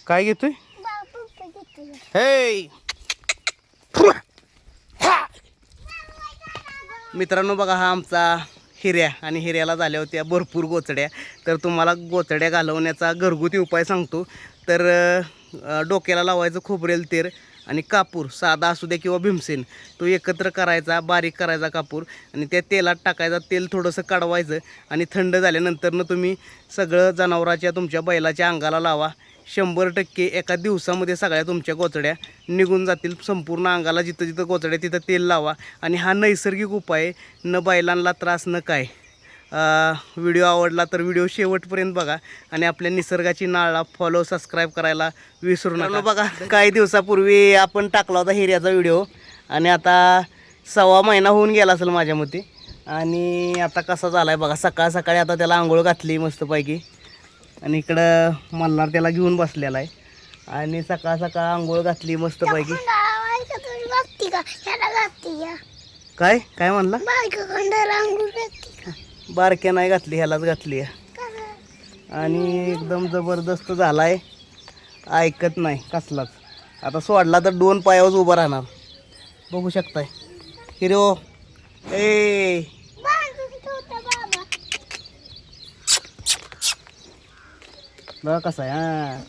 काय घेतोय? हे मित्रांनो बघा, हा आमचा हिऱ्या आणि हिऱ्याला झाल्या होत्या भरपूर गोचड्या. तर तुम्हाला गोचड्या घालवण्याचा घरगुती उपाय सांगतो. तर डोक्याला लावायचं खोबरेल तेल आणि कापूर, साधा असू द्या किंवा भीमसेन, तो एकत्र करायचा, बारीक करायचा कापूर आणि त्या तेलात टाकायचा. तेल थोडंसं काढवायचं आणि थंड झाल्यानंतरनं तुम्ही सगळं जनावराच्या तुमच्या बैलाच्या अंगाला लावा. 100% एका दिवसामध्ये सगळ्या तुमच्या गोचड्या निघून जातील. संपूर्ण अंगाला जिथं जिथं गोचड्या तिथं तेल लावा. आणि हा नैसर्गिक उपाय आहे, न बैलांना त्रास न काय. व्हिडिओ आवडला तर व्हिडिओ शेवटपर्यंत बघा आणि आपल्या निसर्गाची नाळला फॉलो सबस्क्राईब करायला विसरू नका. बघा, काही दिवसापूर्वी आपण टाकला होता हिऱ्याचा व्हिडिओ आणि आता 1.25 महिना होऊन गेला असेल माझ्या मते. आणि आता कसा झाला आहे बघा. सकाळ सकाळी आता त्याला आंघोळ घातली मस्तपैकी आणि इकडं मल्हार त्याला घेऊन बसलेला आहे आणि सकाळ सकाळ आंघोळ घातली मस्तपैकी. काय काय म्हणला? बारक्या नाही घातली, ह्यालाच घातली आहे आणि एकदम जबरदस्त झाला आहे. ऐकत नाही कसलाच. आता सोडला तर 2 पायावर उभं राहणार. बघू शकताय हिरो. ए बघा कसा आहे. हां,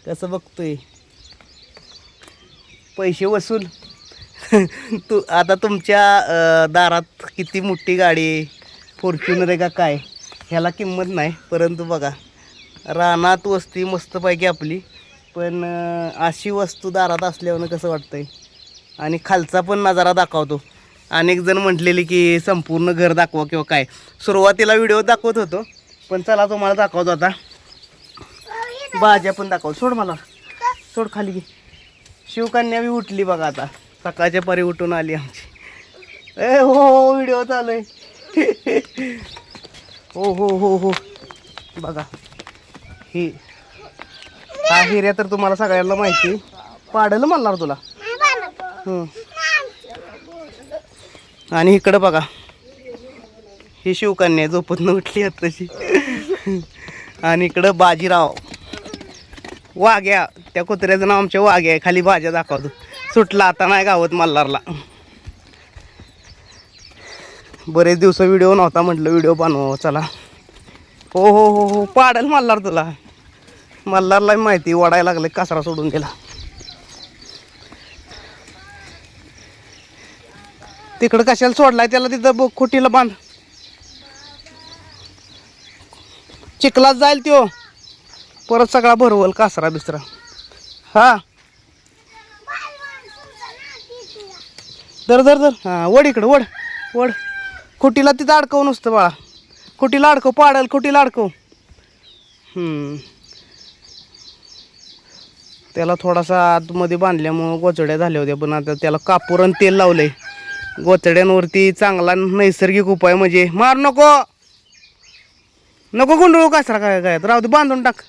कसं बघतोय. पैसे वसूल. तू आता तुमच्या दारात किती मोठी गाडी, फॉर्च्युनर आहे का काय, ह्याला किंमत नाही. परंतु बघा, रानात वस्ती मस्तपैकी आपली, पण अशी वस्तू दारात असल्यावर कसं वाटतंय. आणि खालचा पण नजारा दाखवतो. अनेक जण म्हटलेले की संपूर्ण घर दाखवा किंवा काय. सुरुवातीला व्हिडिओ दाखवत होतो, पण चला तुम्हाला दाखवतो आता. भाज्या पण दाखव. सोड मला, सोड खाली घे. शिवकन्या बी उठली बघा आता. सकाळच्या परी उठून आली आमची. ए हो, व्हिडिओ चालू आहे. हो हो हो हो, बघा ही हा हिऱ्या तर तुम्हाला सगळ्यांना माहिती. पाडलं म्हणणार तुला. आणि इकडं बघा, ही शिवकन्या झोपतनं उठली आत्ताची. आणि इकडं बाजीराव, वाघ्या, त्या कुत्र्याचं नाव आमच्या वाघ्या आहे. खाली भाज्या दाखवतो. सुटला आता नाही गावत मल्हारला. बरेच दिवस व्हिडिओ नव्हता, म्हटलं व्हिडिओ बनवावं चला. हो हो हो हो, पाडल मल्हार तुला. मल्हारला माहिती, वडायला लागले, कासरा सोडून गेला. तिकडं कशाला सोडलाय त्याला? तिथं खुटीला बांध. चिखलात जाईल त्यो, परत सगळा भरवल कासरा बिसरा. हा, धर धर धर. हां, वड इकडं, वड वड. खुटीला तिथं अडकव नुसतं बाळा. खुटीला अडकव, पाडल खुटीला अडकव. त्याला थोडासा आतमध्ये बांधल्यामुळं गोचड्या झाल्या होत्या, पण आता त्याला कापूर आणि तेल लावलंय गोचड्यांवरती. चांगला नैसर्गिक उपाय म्हणजे. मार नको नको गुंडळू कासरा. काय काय राहू दे, बांधून टाक.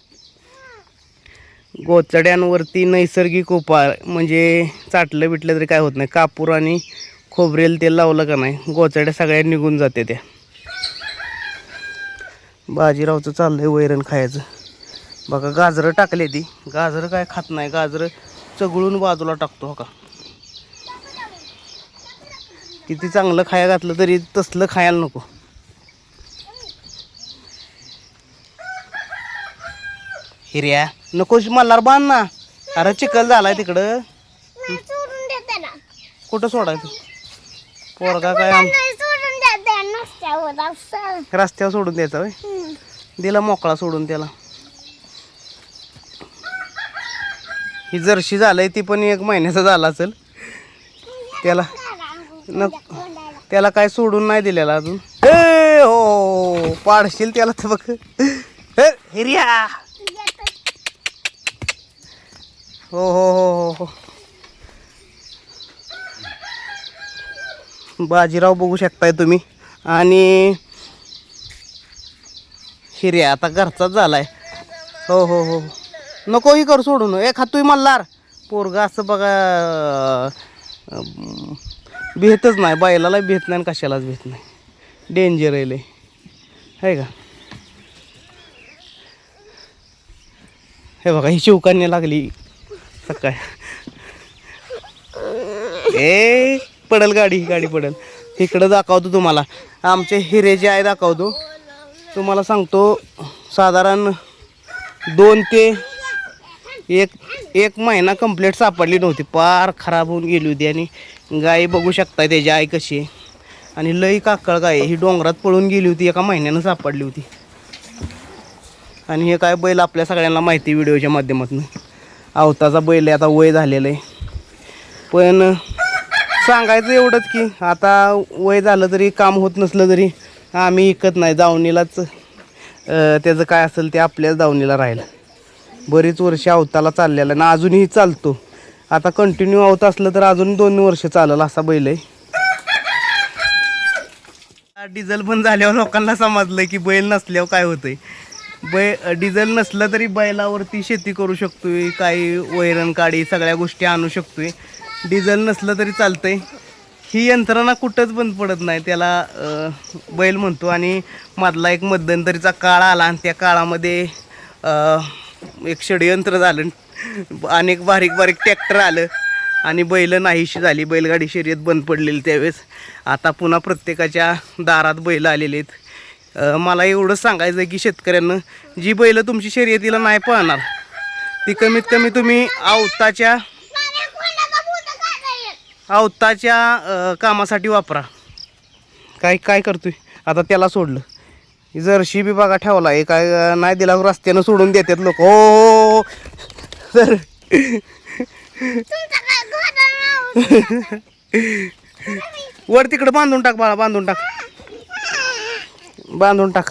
गोचड्यांवरती नैसर्गिक उपाय म्हणजे चाटलं बिटलं तरी काय होत नाही. कापूर आणि खोबरेल तेल लावलं का नाही, गोचड्या सगळ्या निघून जाते त्या. बाजीरावचं चाललंय वैरण खायचं. बघा, गाजरं टाकले ती. गाजरं काय खात नाही, गाजरं चगळून बाजूला टाकतो. हो का, किती चांगलं खाया घातलं तरी तसलं खायला नको. हिऱ्या नकोच, मल्हार बांध ना. अरे चिखल झालाय तिकडं. कुठं सोडायचं? पोरगा काय रस्त्यावर सोडून द्यायचा होय? दिला मोकळा सोडून त्याला. ही जर्शी झालंय, ती पण 1 महिन्याचा झाला असेल. त्याला त्याला काय सोडून नाही दिलेला अजून. ए हो, पाडशील त्याला तर बघ. हिऱ्या. हो हो हो हो, बाजीराव बघू शकताय तुम्ही. आणि हिऱ्या आता घरचाच झालाय. हो हो हो, नको ही कर सोडून. खातोय मल्हार. पोरगा असं बघा भेटच नाही, बैलाला भेट नाही आणि कशालाच भेट नाही. डेंजर आहे लय, आहे का. हे बघा ही शिवकन्या लागली सकाळ. ए पडल गाडी पडल. इकडं दाखवतो तुम्हाला आमचे हिरे जे आहे दाखवतो. तुम्हाला सांगतो साधारण 2 ते 1 महिना कंप्लीट सापडली नव्हती. पार खराब होऊन गेली होती. आणि गाय बघू शकताय त्याची आई कशी आहे. आणि लई काकळ गाय ही डोंगरात पळून गेली होती. 1 महिन्यानं सापडली होती. आणि हे काय बैल आपल्या सगळ्यांना माहिती व्हिडिओच्या माध्यमातून आवताचा बैल आहे. आता वय झालेलं आहे. पण सांगायचं एवढंच की आता वय झालं तरी काम होत नसलं तरी आम्ही इकत नाही. दावणीलाच त्याचं काय असेल ते आपल्याच दावणीला राहील. बरीच वर्ष आवताला चाललेलं ना अजूनही चालतो. आता कंटिन्यू आवत असलं तर अजून 2 वर्ष चालेल असा बैल आहे. डिझेल बंद झाल्यावर लोकांना समजलं की बैल नसल्यावर काय होतंय. डिझेल नसलं तरी बैलावरती शेती करू शकतोय. काही वैरण काडी सगळ्या गोष्टी आणू शकतोय. डिझेल नसलं तरी चालतंय. ही यंत्रणा कुठंच बंद पडत नाही. त्याला बैल म्हणतो. आणि मधला एक मध्यंतरीचा काळ आला आणि त्या काळामध्ये एक षडयंत्र झालं. अनेक बारीक ट्रॅक्टर आलं आणि बैल नाहीशी झाली. बैलगाडी शर्यत बंद पडलेली त्यावेळेस. आता पुन्हा प्रत्येकाच्या दारात बैल आलेले आहेत. मला एवढंच सांगायचं आहे की शेतकऱ्यांना जी बैल तुमची शर्यतीला नाही पळणार ती कमीत कमी तुम्ही आवताच्या कामासाठी वापरा. काय करतोय आता त्याला सोडलं. जर्शी बी बघा ठेवला आहे. काय नाही दिला रस्त्यानं सोडून देतात लोक. हो सर वर तिकडं बांधून टाक बाळा. बांधून टाक.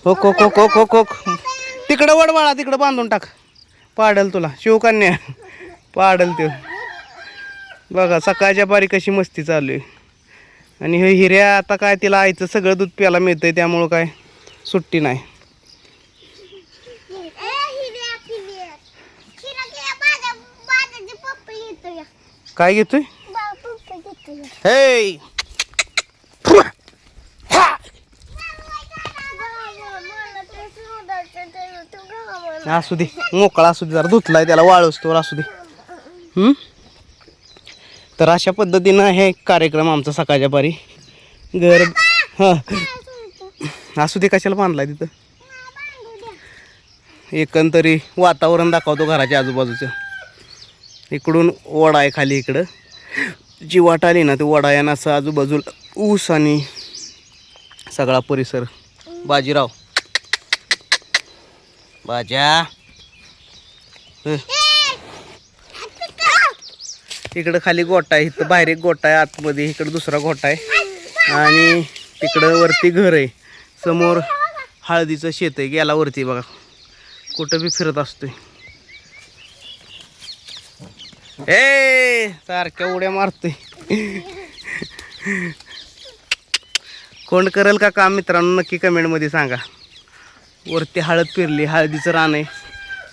हो तिकडं वड बाळा. तिकडं बांधून टाक. पाडल तुला शिवकन्या पाडल ते. बघा सकाळच्या बारी कशी मस्ती चालू आहे. आणि हे हिऱ्या आता काय तिला आईचं सगळं दूध प्यायला मिळतंय त्यामुळं काय सुट्टी नाही. काय घेतोय हे असू दे मोकळा असू दे. जरा धुतलाय त्याला वाळूस असू दे. तर अशा पद्धतीनं हे कार्यक्रम आमचा सकाळच्या पारी. घर हां असू दे. कशाला बांधलाय तिथं. एकंदरी वातावरण दाखवतो घराच्या आजूबाजूचं. इकडून वडा आहे खाली. इकडं जी वाट आली ना ते वडा यानं असं आजूबाजूला ऊस आणि सगळा परिसर. बाजीराव बाजा इकडं खाली गोठा आहे. इथं बाहेर एक गोठा आहे. आतमध्ये इकडं दुसरा गोठा आहे. आणि तिकडं वरती घर आहे. समोर हळदीचं शेत आहे. गेला वरती बघा कुठं बी फिरत असतोय. सारख्या उड्या मारतोय. कोण करेल का काम मित्रांनो नक्की कमेंटमध्ये सांगा. वरती हळद पेरली. हळदीचं रान आहे.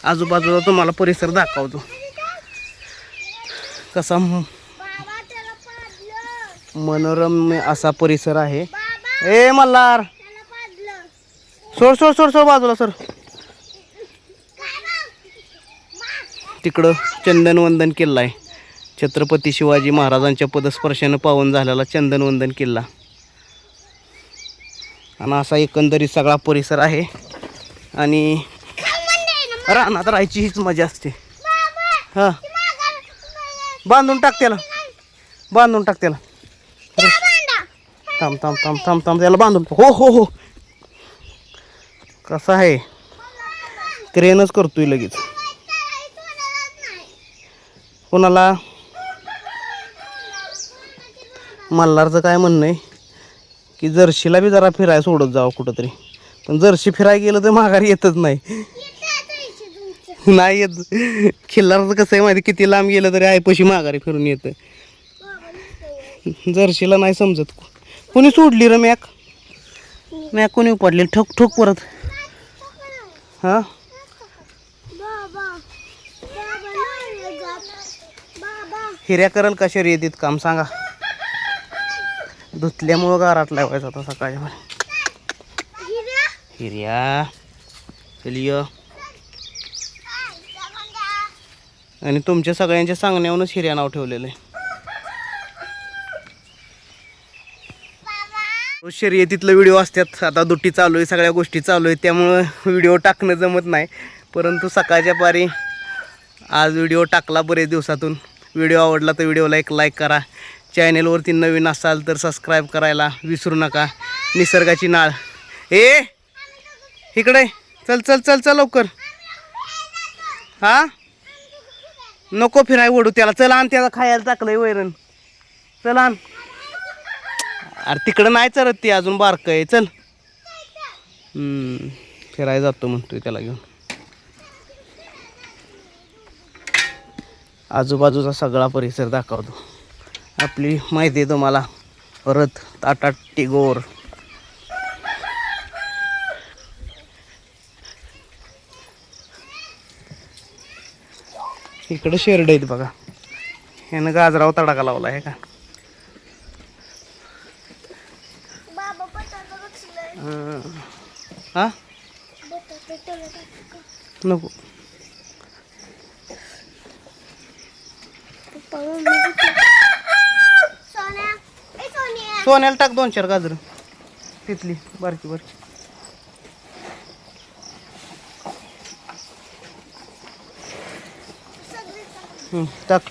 आजूबाजूला तुम्हाला परिसर दाखवतो कसा मनोरम्य असा परिसर आहे. मल्हार सोड बाजूला सर. तिकडं चंदनवंदन किल्ला आहे. छत्रपती शिवाजी महाराजांच्या पदस्पर्शानं पावन झालेला चंदनवंदन किल्ला. आणि असा एकंदरीत सगळा परिसर आहे. आणि रानात राहायची हीच मजा असते. हां बांधून टाक त्याला. थांब त्याला बांधून. हो कसा आहे क्रेनच करतोय लगेच. कोणाला मल्हारचं काय म्हणणं आहे की जर्शीला बी जरा फिरायला सोडत जावं कुठंतरी. पण जर्शी फिरायला गेलं तर माघारी येतच नाही येत. खिल्लारचं कसं आहे माहिती किती लांब गेलं तरी आईपाशी माघारी फिरून येतं. जर्शीला नाही समजत. कोणी सोडली रे मॅक कोणी उपडली ठोक परत. हां हिऱ्या करल का शर्यतीत काम सांगा. धुतल्यामुळं गारात लावायचा आता सकाळच्या हिऱ्या चलिय आणि तुमच्या सगळ्यांच्या सांगण्यावरूनच हिऱ्या नाव ठेवलेलं आहे. शर्यतीतलं व्हिडिओ असतात. आता दुट्टी चालू आहे, सगळ्या गोष्टी चालू आहेत, त्यामुळं व्हिडिओ टाकणं जमत नाही. परंतु सकाळच्या पारी आज व्हिडिओ टाकला बरेच दिवसातून. व्हिडिओ आवडला तर व्हिडिओला एक लाईक करा. चॅनेलवरती नवीन असाल तर सबस्क्राईब करायला विसरू नका. निसर्गाची नाळ इकडे चल चल चल चल लवकर. हां नको फिराय ओढू त्याला. चल आण, त्याला खायला टाकलंय वैरण. चल आण. अरे तिकडं नाही चरत ती, अजून बारकं आहे. चल फिरायला जातो म्हणतोय त्याला घेऊन. आजूबाजूचा सगळा परिसर दाखवतो. आपली माहिती आहे तुम्हाला, परत टाटा टिगोर. इकडं शेरड आहेत बघा. ह्यानं गाजराव तडाखा लावला आहे का. हा नको सोन्याला टाक 2-4 गाजर तिथली बारकी बारकी. टाक.